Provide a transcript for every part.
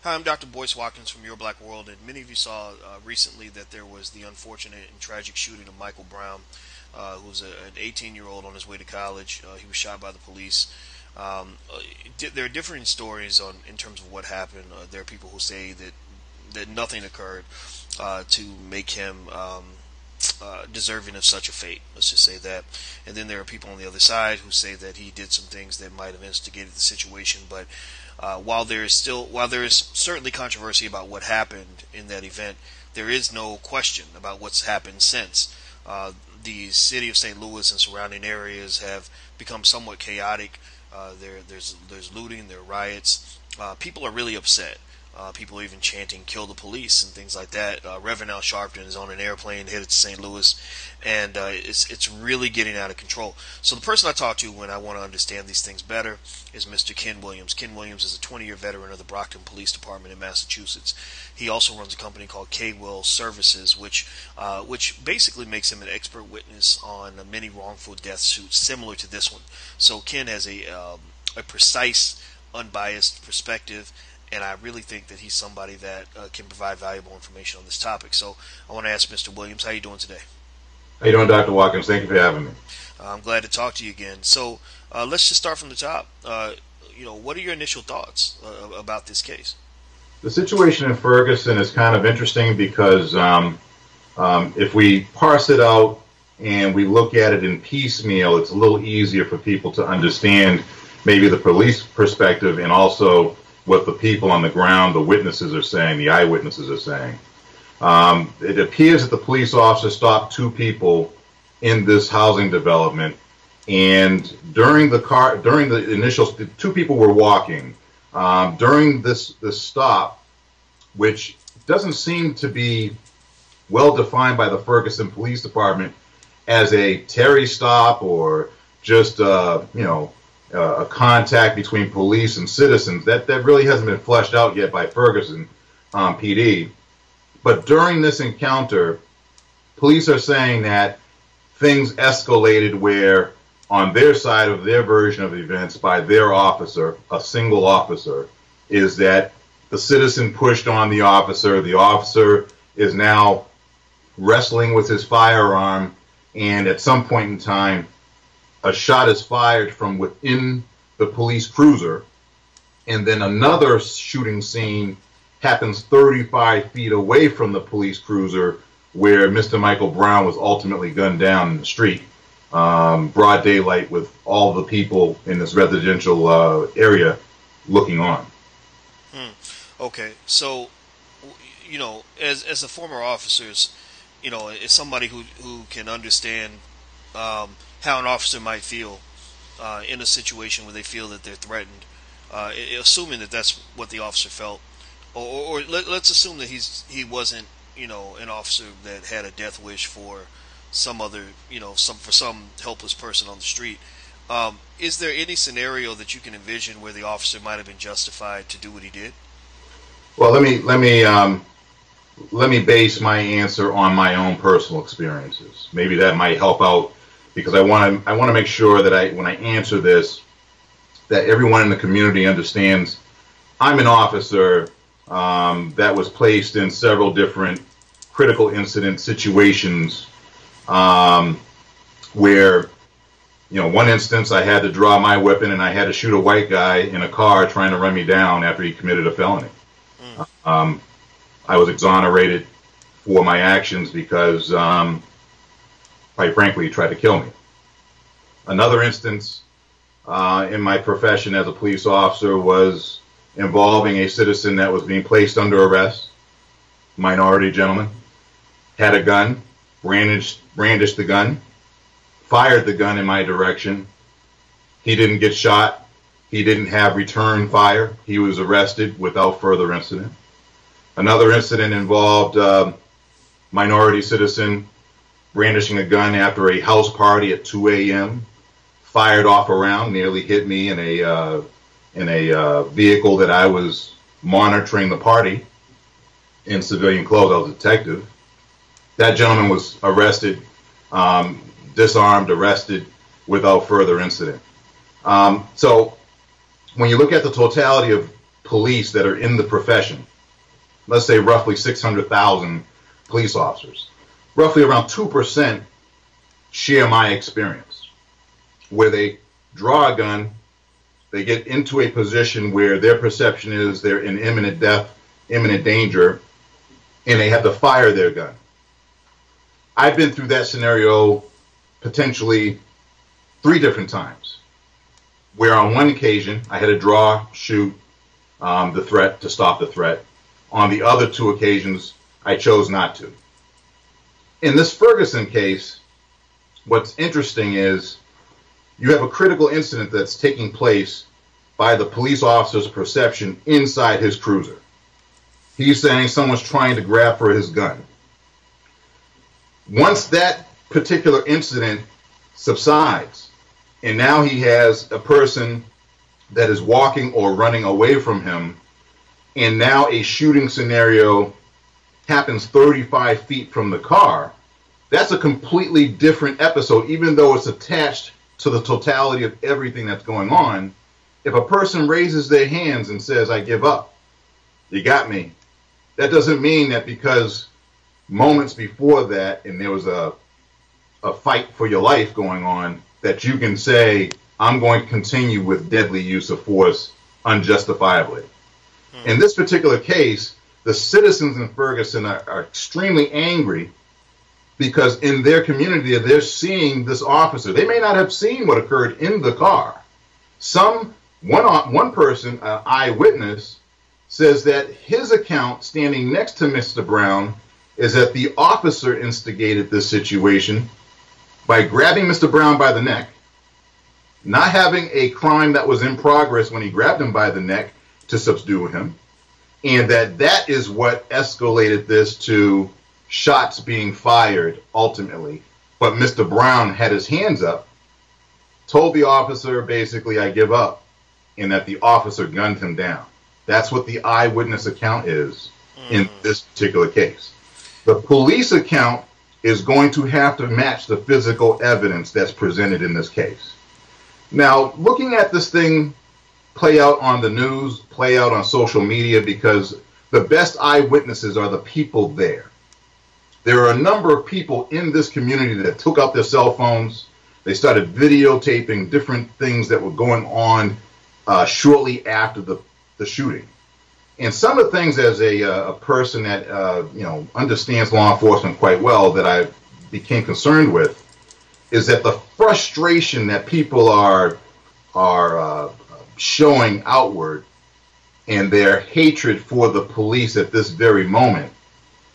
Hi, I'm Dr. Boyce Watkins from Your Black World, and many of you saw recently that there was the unfortunate and tragic shooting of Michael Brown, who was an 18-year-old on his way to college. He was shot by the police. There are differing stories in terms of what happened. There are people who say that nothing occurred to make him deserving of such a fate. Let's just say that. And then there are people on the other side who say that he did some things that might have instigated the situation. But while there is certainly controversy about what happened in that event, there is no question about what's happened since. The city of St. Louis and surrounding areas have become somewhat chaotic. There's looting, there are riots. People are really upset. People are even chanting "kill the police" and things like that. Reverend Al Sharpton is on an airplane headed to St. Louis, and it's really getting out of control. So the person I talk to when I want to understand these things better is Mr. Ken Williams. Ken Williams is a 20-year veteran of the Brockton Police Department in Massachusetts. He also runs a company called K-Will Services, which basically makes him an expert witness on many wrongful death suits similar to this one. So Ken has a precise, unbiased perspective, and I really think that he's somebody that can provide valuable information on this topic. So I want to ask Mr. Williams, how are you doing today? How you doing, Dr. Watkins? Thank you for having me. I'm glad to talk to you again. So let's just start from the top. What are your initial thoughts about this case? The situation in Ferguson is kind of interesting because if we parse it out and we look at it in piecemeal, it's a little easier for people to understand maybe the police perspective and also what the people on the ground, the witnesses are saying, the eyewitnesses are saying. It appears that the police officer stopped two people in this housing development, and during the initial, two people were walking. During this stop, which doesn't seem to be well defined by the Ferguson Police Department as a Terry stop or just a contact between police and citizens, that really hasn't been fleshed out yet by Ferguson PD. But during this encounter, police are saying that things escalated where, on their side of their version of events by their officer, a single officer, is that the citizen pushed on the officer is now wrestling with his firearm, and at some point in time, a shot is fired from within the police cruiser, and then another shooting scene happens 35 feet away from the police cruiser where Mr. Michael Brown was ultimately gunned down in the street, broad daylight, with all the people in this residential area looking on. Okay, so, as a former officers, as somebody who can understand how an officer might feel in a situation where they feel that they're threatened, assuming that that's what the officer felt, or let's assume that he wasn't, an officer that had a death wish for some other, for some helpless person on the street. Is there any scenario that you can envision where the officer might have been justified to do what he did? Well, let me base my answer on my own personal experiences. Maybe that might help out, because I want to make sure that when I answer this, that everyone in the community understands I'm an officer that was placed in several different critical incident situations where, one instance I had to draw my weapon and I had to shoot a white guy in a car trying to run me down after he committed a felony. I was exonerated for my actions because, quite frankly, he tried to kill me. Another instance in my profession as a police officer was involving a citizen that was being placed under arrest, minority gentleman, had a gun, brandished the gun, fired the gun in my direction. He didn't get shot. He didn't have return fire. He was arrested without further incident. Another incident involved minority citizen brandishing a gun after a house party at 2 a.m., fired off a round, nearly hit me in a vehicle that I was monitoring the party in civilian clothes. I was a detective. That gentleman was arrested, disarmed, arrested without further incident. So when you look at the totality police that are in the profession, let's say roughly 600,000 police officers, roughly around 2% share my experience, where they draw a gun, they get into a position where their perception is they're in imminent death, imminent danger, and they have to fire their gun. I've been through that scenario potentially 3 different times, where on one occasion I had to draw, shoot the threat to stop the threat. On the other 2 occasions, I chose not to. In this Ferguson case, what's interesting is you have a critical incident that's taking place by the police officer's perception inside his cruiser. He's saying someone's trying to grab for his gun. Once that particular incident subsides, and now he has a person that is walking or running away from him, and now a shooting scenario happens 35 feet from the car, that's a completely different episode, even though it's attached to the totality of everything that's going on. If a person raises their hands and says, I give up, you got me, that doesn't mean that because moments before that and there was a fight for your life going on, that you can say, I'm going to continue with deadly use of force unjustifiably. In this particular case, the citizens in Ferguson are extremely angry because in their community, they're seeing this officer. They may not have seen what occurred in the car. One person, an eyewitness, says that his account standing next to Mr. Brown is that the officer instigated this situation by grabbing Mr. Brown by the neck, not having a crime that was in progress when he grabbed him by the neck to subdue him, and that is what escalated this to shots being fired ultimately. But Mr. Brown had his hands up, told the officer basically, I give up, and that the officer gunned him down. That's what the eyewitness account is in this particular case. The police account is going to have to match the physical evidence that's presented in this case. Now, looking at this thing play out on the news, play out on social media, because the best eyewitnesses are the people there. There are a number of people in this community that took out their cell phones. They started videotaping different things that were going on shortly after the shooting. And some of the things, as a person that understands law enforcement quite well, that I became concerned with, is that the frustration that people are showing outward and their hatred for the police at this very moment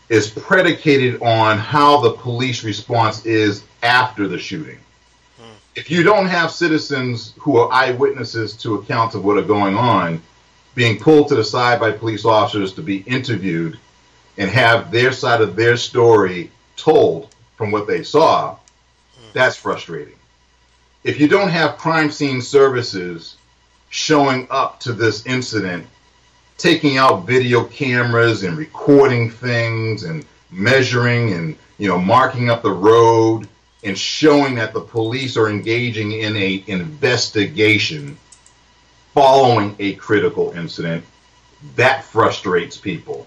is predicated on how the police response is after the shooting. If you don't have citizens who are eyewitnesses to accounts of what are going on being pulled to the side by police officers to be interviewed and have their side of their story told from what they saw, that's frustrating. If you don't have crime scene services showing up to this incident, taking out video cameras and recording things and measuring and marking up the road and showing that the police are engaging in a investigation following a critical incident, that frustrates people.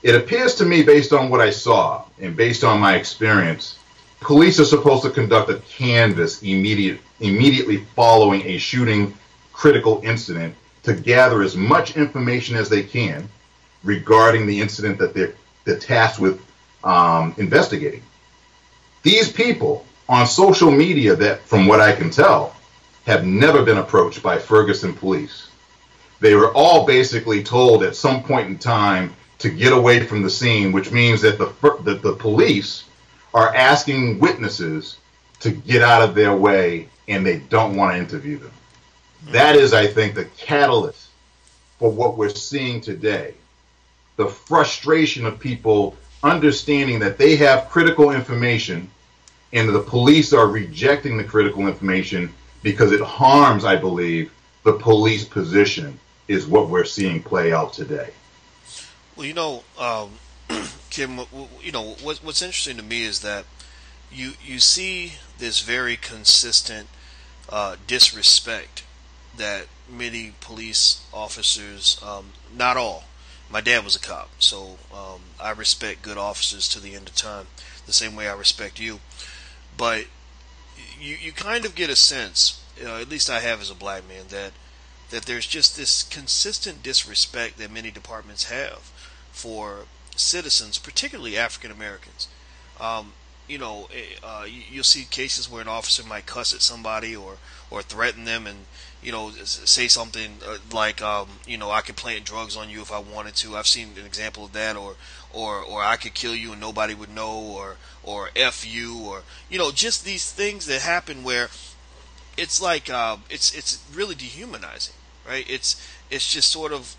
It appears to me, based on what I saw and based on my experience, police are supposed to conduct a canvass immediately following a shooting critical incident to gather as much information as they can regarding the incident that they're tasked with investigating. These people on social media that, from what I can tell, have never been approached by Ferguson police. They were all basically told at some point in time to get away from the scene, which means that the police are asking witnesses to get out of their way and they don't want to interview them. That is, I think, the catalyst for what we're seeing today. The frustration of people understanding that they have critical information and the police are rejecting the critical information because it harms, I believe, the police position, is what we're seeing play out today. Well, Kim, what's interesting to me is that you see this very consistent disrespect that many police officers, not all, my dad was a cop, so I respect good officers to the end of time, the same way I respect you. But you kind of get a sense, at least I have as a black man, that there's just this consistent disrespect that many departments have for citizens, particularly African Americans. You'll see cases where an officer might cuss at somebody or threaten them, and say something like, I could plant drugs on you if I wanted to. I've seen an example of that, or I could kill you and nobody would know, or F you, or just these things that happen where it's like it's really dehumanizing, right? It's just sort of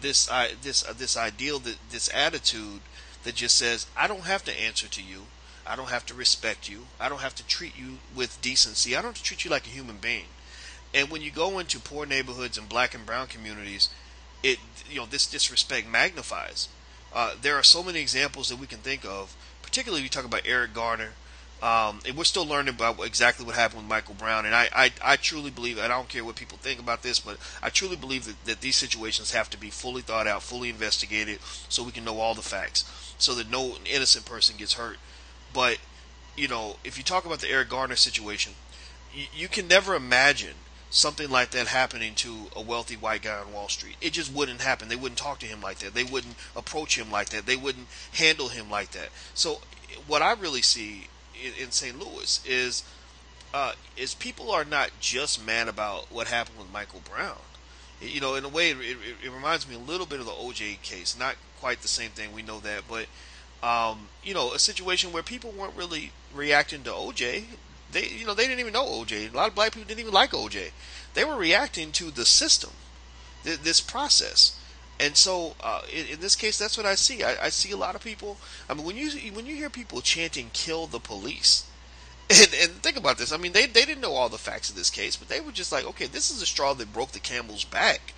this ideal, this attitude that just says, I don't have to answer to you, I don't have to respect you, I don't have to treat you with decency, I don't have to treat you like a human being. And when you go into poor neighborhoods and black and brown communities, this disrespect magnifies. There are so many examples that we can think of, particularly if you talk about Eric Garner. And we're still learning about exactly what happened with Michael Brown. And I truly believe, and I don't care what people think about this, but I truly believe that these situations have to be fully thought out, fully investigated, so we can know all the facts, so that no innocent person gets hurt. But, if you talk about the Eric Garner situation, you can never imagine something like that happening to a wealthy white guy on Wall Street. It just wouldn't happen. They wouldn't talk to him like that. They wouldn't approach him like that. They wouldn't handle him like that. So what I really see in St. Louis is people are not just mad about what happened with Michael Brown. In a way, it reminds me a little bit of the O.J. case. Not quite the same thing, we know that, but a situation where people weren't really reacting to O.J. They didn't even know O.J. A lot of black people didn't even like O.J. They were reacting to the system, this process. And so, in this case, that's what I see. I see a lot of people. I mean, when you hear people chanting "kill the police," and think about this. I mean, they didn't know all the facts of this case, but they were just like, okay, this is a straw that broke the camel's back.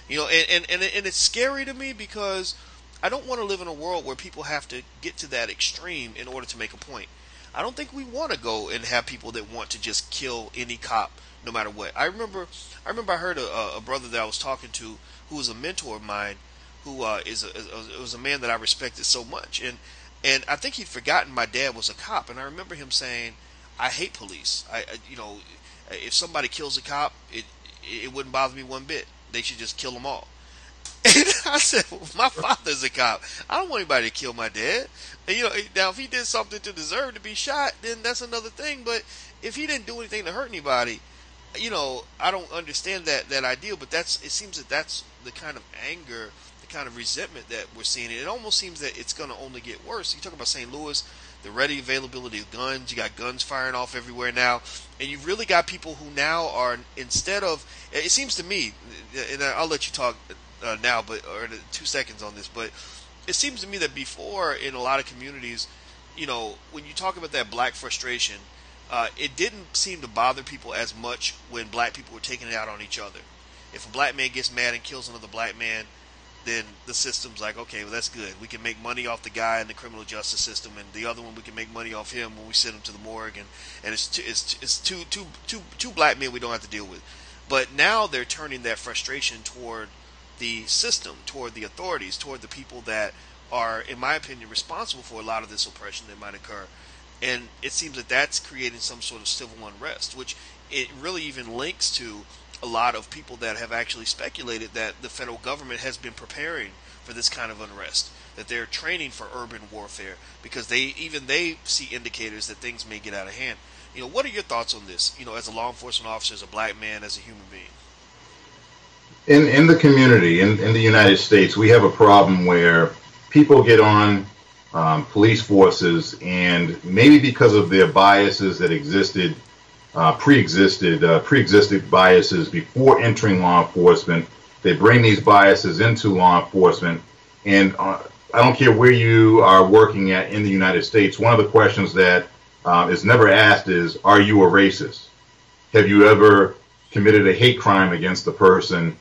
And it's scary to me, because I don't want to live in a world where people have to get to that extreme in order to make a point. I don't think we want to go and have people that want to just kill any cop no matter what. I remember I heard a brother that I was talking to, who was a mentor of mine, who was a man that I respected so much, and I think he'd forgotten my dad was a cop, and I remember him saying, I hate police. If somebody kills a cop, it wouldn't bother me one bit. They should just kill them all. And I said, well, my father's a cop. I don't want anybody to kill my dad. And, now if he did something to deserve to be shot, then that's another thing. But if he didn't do anything to hurt anybody, I don't understand that ideal. But it seems that's the kind of anger, the kind of resentment that we're seeing. It almost seems that it's going to only get worse. You talk about St. Louis, the ready availability of guns. You got guns firing off everywhere now, and you've really got people who now are, instead of, it seems to me, and I'll let you talk now, or in 2 seconds on this, but it seems to me that before, in a lot of communities, when you talk about that black frustration, it didn't seem to bother people as much when black people were taking it out on each other. If a black man gets mad and kills another black man, then the system's like, okay, well, that's good. We can make money off the guy in the criminal justice system, and the other one, we can make money off him when we send him to the morgue, and it's two black men we don't have to deal with. But now they're turning that frustration toward the system, toward the authorities, toward the people that are, in my opinion, responsible for a lot of this oppression that might occur. And it seems that that's creating some sort of civil unrest, which it really even links to a lot of people that have actually speculated that the federal government has been preparing for this kind of unrest, that they're training for urban warfare, because they see indicators that things may get out of hand. What are your thoughts on this, as a law enforcement officer, as a black man, as a human being? In the community, in the United States, we have a problem where people get on police forces, and maybe because of their biases that existed, pre-existed biases before entering law enforcement, they bring these biases into law enforcement. And I don't care where you are working at in the United States, one of the questions that is never asked is, are you a racist? Have you ever committed a hate crime against the person?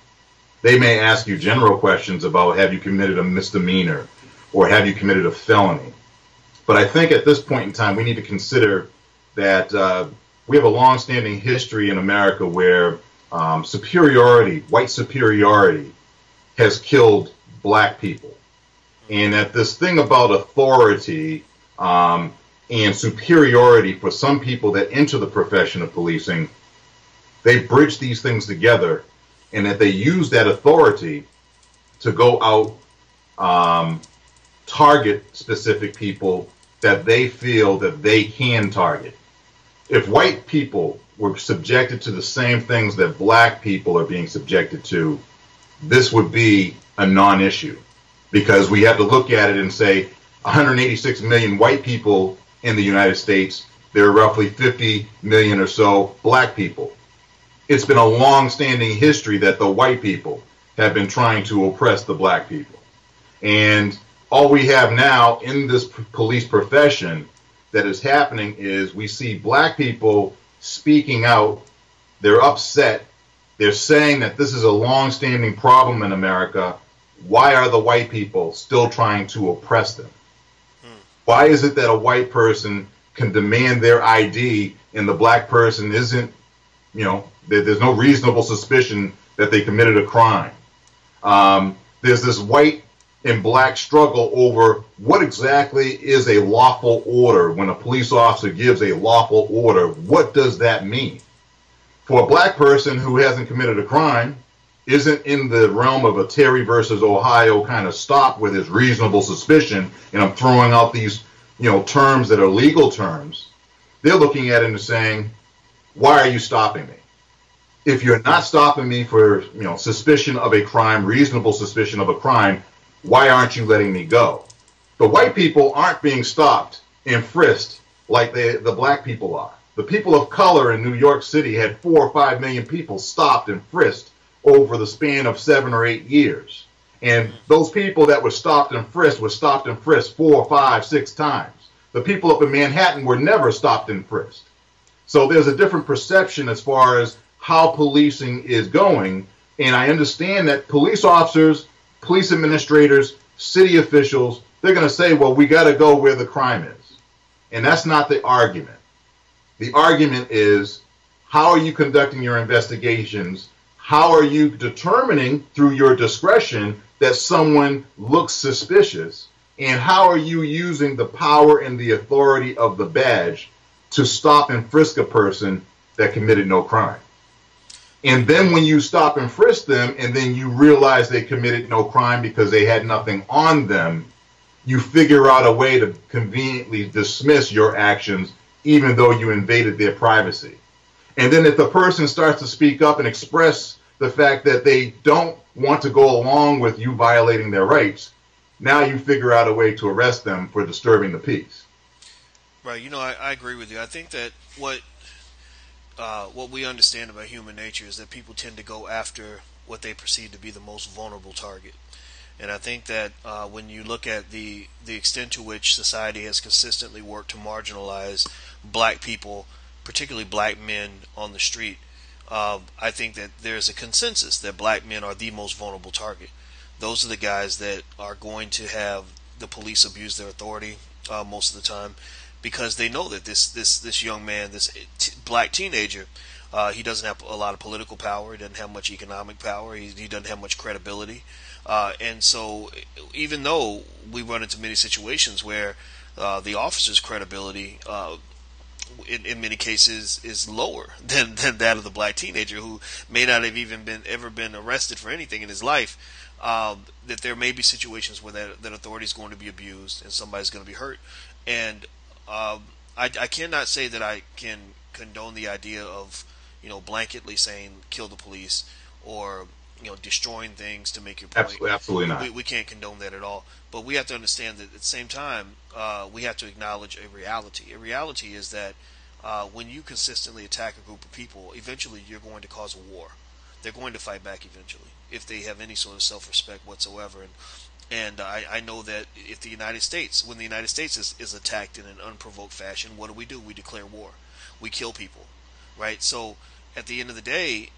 They may ask you general questions about, have you committed a misdemeanor, or have you committed a felony? But I think at this point in time, we need to consider that we have a long-standing history in America where superiority, white superiority, has killed black people. And that this thing about authority and superiority for some people that enter the profession of policing, they bridge these things together, and that they use that authority to go out, target specific people that they feel that they can target. If white people were subjected to the same things that black people are being subjected to, this would be a non-issue, because we have to look at it and say 186 million white people in the United States, there are roughly 50 million or so black people. It's been a long-standing history that the white people have been trying to oppress the black people. And all we have now in this police profession that is happening is we see black people speaking out. They're upset. They're saying that this is a long-standing problem in America. Why are the white people still trying to oppress them? Why is it that a white person can demand their ID and the black person isn't, there's no reasonable suspicion that they committed a crime? There's this white and black struggle over what exactly is a lawful order. When a police officer gives a lawful order, what does that mean? For a black person who hasn't committed a crime, isn't in the realm of a Terry versus Ohio kind of stop where there's reasonable suspicion, and I'm throwing out these, terms that are legal terms. They're looking at it and saying, why are you stopping me? If you're not stopping me for, suspicion of a crime, reasonable suspicion of a crime, why aren't you letting me go? The white people aren't being stopped and frisked like the black people are. The people of color in New York City had 4 or 5 million people stopped and frisked over the span of 7 or 8 years. And those people that were stopped and frisked 4, 5, 6 times. The people up in Manhattan were never stopped and frisked. So there's a different perception as far as how policing is going. And I understand that police officers, police administrators, city officials, they're going to say, well, we got to go where the crime is. And that's not the argument. The argument is, how are you conducting your investigations? How are you determining through your discretion that someone looks suspicious? And how are you using the power and the authority of the badge to stop and frisk a person that committed no crime? And then when you stop and frisk them and then you realize they committed no crime because they had nothing on them, you figure out a way to conveniently dismiss your actions even though you invaded their privacy. And then if the person starts to speak up and express the fact that they don't want to go along with you violating their rights, now you figure out a way to arrest them for disturbing the peace. Right. I agree with you. I think that what we understand about human nature is that people tend to go after what they perceive to be the most vulnerable target. And I think that when you look at the extent to which society has consistently worked to marginalize black people, particularly black men on the street, I think that there's a consensus that black men are the most vulnerable target. Those are the guys that are going to have the police abuse their authority most of the time, because they know that this young man, this black teenager, he doesn't have a lot of political power. He doesn't have much economic power. He doesn't have much credibility. And so even though we run into many situations where the officer's credibility in many cases is lower than that of the black teenager, who may not have even ever been arrested for anything in his life, that there may be situations where that authority is going to be abused and somebody's going to be hurt. And I cannot say that I can condone the idea of blanketly saying kill the police or destroying things to make your point. Absolutely not. We can't condone that at all. But we have to understand that at the same time, we have to acknowledge a reality. A reality is that when you consistently attack a group of people, eventually you're going to cause a war. They're going to fight back eventually if they have any sort of self-respect whatsoever. And I know that if when the United States is attacked in an unprovoked fashion, what do? We declare war. We kill people, right? So at the end of the day,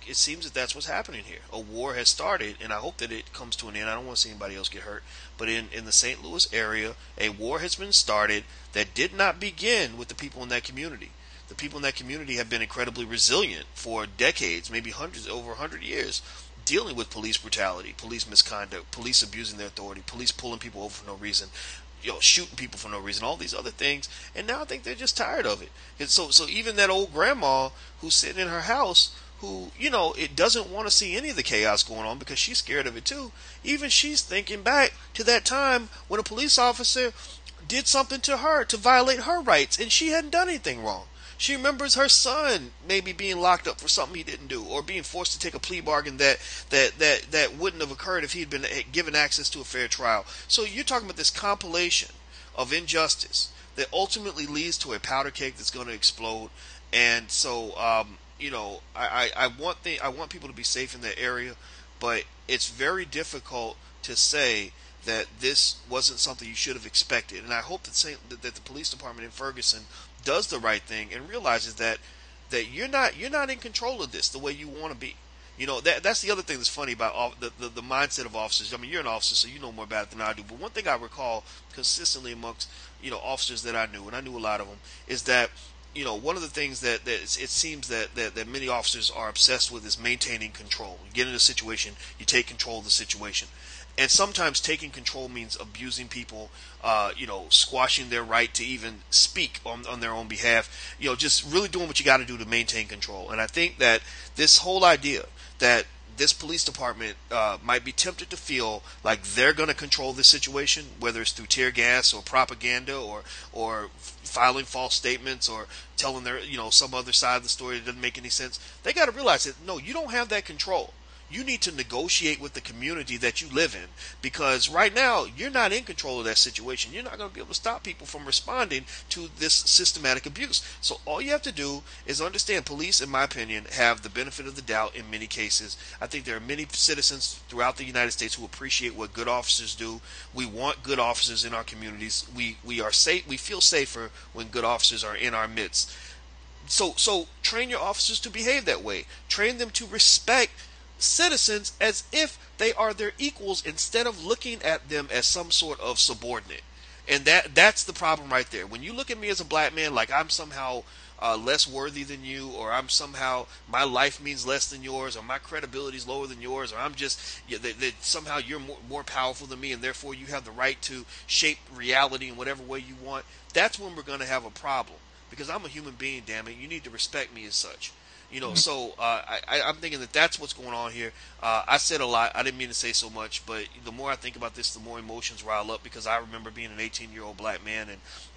it seems that that's what's happening here. A war has started, and I hope that it comes to an end. I don't want to see anybody else get hurt. But in the St. Louis area, a war has been started that did not begin with the people in that community. the people in that community have been incredibly resilient for decades, maybe hundreds, over 100 years, dealing with police brutality, police misconduct, police abusing their authority, police pulling people over for no reason, shooting people for no reason, all these other things. And now I think they're just tired of it. And so even that old grandma who's sitting in her house, who, it doesn't want to see any of the chaos going on because she's scared of it too. Even she's thinking back to that time when a police officer did something to her to violate her rights and she hadn't done anything wrong. She remembers her son maybe being locked up for something he didn't do, or being forced to take a plea bargain that wouldn't have occurred if he'd been given access to a fair trial. So you're talking about this compilation of injustice that ultimately leads to a powder keg that's going to explode. And so, I want people to be safe in that area, but it's very difficult to say that this wasn't something you should have expected. And I hope that the police department in Ferguson does the right thing and realizes that you're not in control of this the way you want to be. That's the other thing that's funny about the mindset of officers. I mean, you're an officer, so you know more about it than I do. But one thing I recall consistently amongst officers that I knew, and I knew a lot of them, is that one of the things that it seems that many officers are obsessed with is maintaining control. You get in a situation, you take control of the situation. And sometimes taking control means abusing people, squashing their right to even speak on their own behalf, just really doing what you got to do to maintain control. And I think that this whole idea that this police department might be tempted to feel like they're going to control this situation, whether it's through tear gas or propaganda or filing false statements or telling their, some other side of the story that doesn't make any sense. They got to realize that, no, you don't have that control. You need to negotiate with the community that you live in, because right now you're not in control of that situation. You're not going to be able to stop people from responding to this systematic abuse. So all you have to do is understand police, in my opinion, have the benefit of the doubt in many cases. I think there are many citizens throughout the United States who appreciate what good officers do. We want good officers in our communities. We are safe. We feel safer when good officers are in our midst. So train your officers to behave that way. Train them to respect citizens as if they are their equals, instead of looking at them as some sort of subordinate. And that's the problem right there. When you look at me as a black man like I'm somehow less worthy than you, or I'm somehow, my life means less than yours, or my credibility is lower than yours, or I'm just that somehow you're more powerful than me and therefore you have the right to shape reality in whatever way you want, that's when we're going to have a problem, because I'm a human being, damn it. You need to respect me as such. So I'm thinking that that's what's going on here. I said a lot. I didn't mean to say so much, but the more I think about this, the more emotions rile up, because I remember being an 18-year-old black man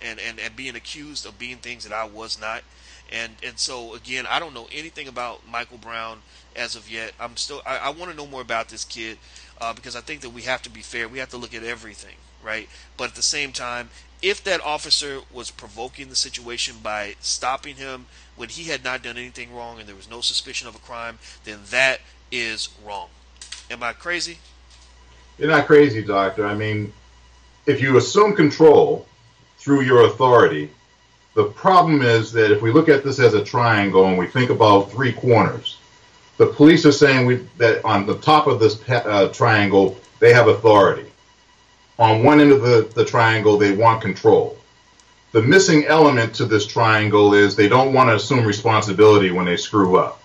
and being accused of being things that I was not. And so, again, I don't know anything about Michael Brown as of yet. I want to know more about this kid, because I think that we have to be fair. We have to look at everything, right? But at the same time, if that officer was provoking the situation by stopping him when he had not done anything wrong and there was no suspicion of a crime, then that is wrong. Am I crazy? You're not crazy, Doctor. I mean, if you assume control through your authority, the problem is that if we look at this as a triangle and we think about three corners, the police are saying that on the top of this triangle, they have authority. On one end of the triangle, they want control. The missing element to this triangle is they don't want to assume responsibility when they screw up.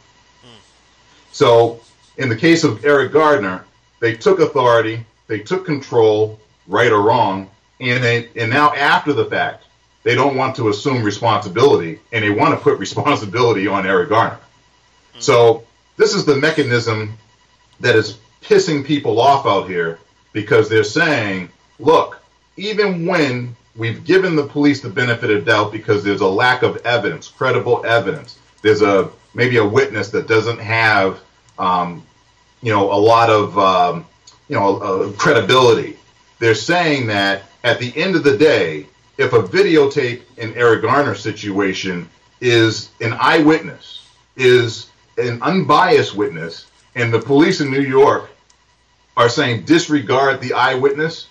So in the case of Eric Gardner, they took authority, they took control, right or wrong, and now after the fact, they don't want to assume responsibility, and they want to put responsibility on Eric Gardner. So this is the mechanism that is pissing people off out here, because they're saying, look, even when we've given the police the benefit of doubt because there's a lack of evidence, credible evidence, there's maybe a witness that doesn't have a lot of credibility. They're saying that at the end of the day, if a videotape in Eric Garner's situation is an eyewitness, is an unbiased witness, and the police in New York are saying disregard the eyewitness,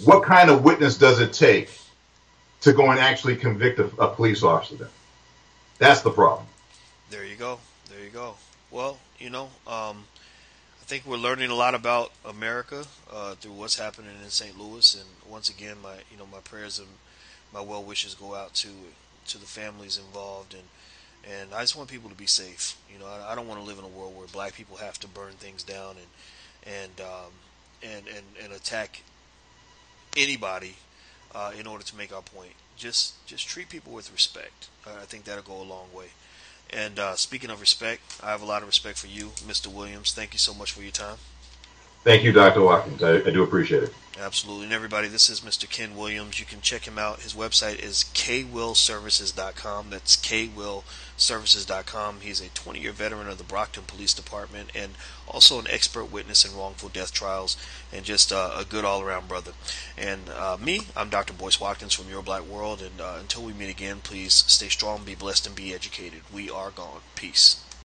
what kind of witness does it take to go and actually convict a police officer then? That's the problem. There you go. Well, I think we're learning a lot about America through what's happening in St. Louis, and once again, my prayers and my well wishes go out to to the families involved, and I just want people to be safe. You know, I don't want to live in a world where black people have to burn things down and attack anybody in order to make our point. Just treat people with respect. I think that'll go a long way. And speaking of respect, I have a lot of respect for you, Mr. Williams. Thank you so much for your time. Thank you, Dr. Watkins. I do appreciate it. Absolutely. And everybody, this is Mr. Ken Williams. You can check him out. His website is kwillservices.com. That's kwillservices.com. He's a 20-year veteran of the Brockton Police Department and also an expert witness in wrongful death trials and just a good all-around brother. And I'm Dr. Boyce Watkins from Your Black World. And until we meet again, please stay strong, be blessed, and be educated. We are gone. Peace.